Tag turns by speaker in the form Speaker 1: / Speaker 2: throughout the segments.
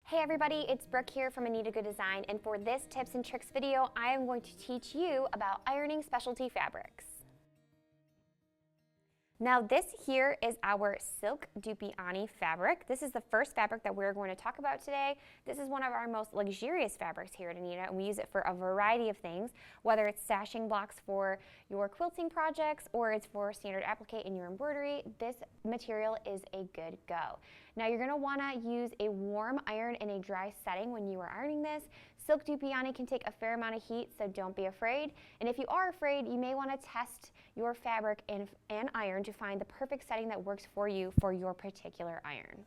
Speaker 1: Hey everybody, it's Brooke here from Anita Goodesign, and for this tips and tricks video, I am going to teach you about ironing specialty fabrics. Now this here is our silk Dupiani fabric. This is the first fabric that we're going to talk about today. This is one of our most luxurious fabrics here at Anita, and we use it for a variety of things, whether it's stashing blocks for your quilting projects or it's for standard applique in your embroidery. This material is a good go. Now you're going to want to use a warm iron in a dry setting when you are ironing this. Silk Dupiani can take a fair amount of heat, so don't be afraid. And if you are afraid, you may want to test your fabric and iron to find the perfect setting that works for you for your particular iron.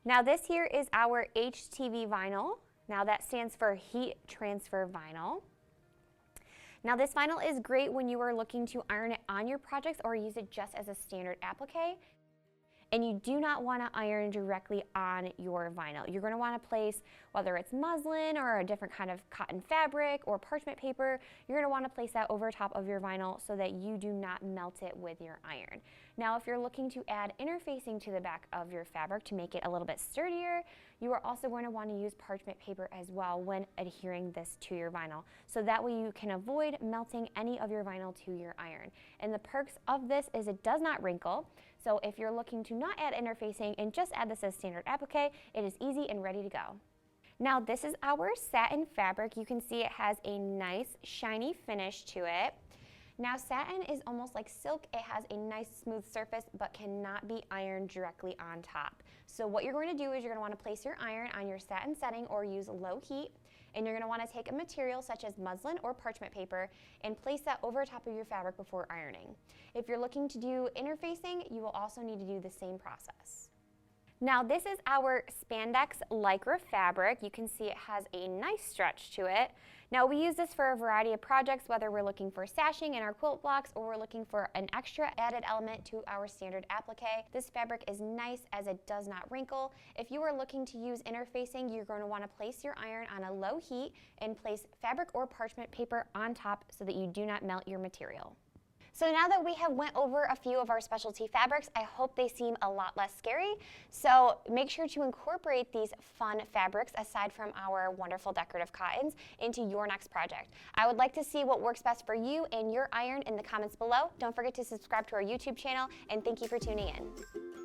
Speaker 1: Now this here is our HTV Vinyl. Now that stands for Heat Transfer Vinyl. Now this vinyl is great when you are looking to iron it on your projects or use it just as a standard applique. And you do not want to iron directly on your vinyl. You're going to want to place, whether it's muslin or a different kind of cotton fabric or parchment paper, you're going to want to place that over top of your vinyl so that you do not melt it with your iron. Now if you're looking to add interfacing to the back of your fabric to make it a little bit sturdier, you are also going to want to use parchment paper as well when adhering this to your vinyl. So that way you can avoid melting any of your vinyl to your iron. And the perks of this is it does not wrinkle. So if you're looking to not add interfacing and just add this as standard applique, it is easy and ready to go. Now this is our satin fabric. You can see it has a nice shiny finish to it. Now satin is almost like silk. It has a nice smooth surface but cannot be ironed directly on top. So what you're going to do is you're going to want to place your iron on your satin setting or use low heat, and you're going to want to take a material such as muslin or parchment paper and place that over top of your fabric before ironing. If you're looking to do interfacing, you will also need to do the same process. Now this is our spandex lycra fabric. You can see it has a nice stretch to it. Now we use this for a variety of projects, whether we're looking for stashing in our quilt blocks or we're looking for an extra added element to our standard applique. This fabric is nice as it does not wrinkle. If you are looking to use interfacing, you're going to want to place your iron on a low heat and place fabric or parchment paper on top so that you do not melt your material. So now that we have went over a few of our specialty fabrics, I hope they seem a lot less scary. So make sure to incorporate these fun fabrics, aside from our wonderful decorative cottons, into your next project. I would like to see what works best for you and your iron in the comments below. Don't forget to subscribe to our YouTube channel, and thank you for tuning in.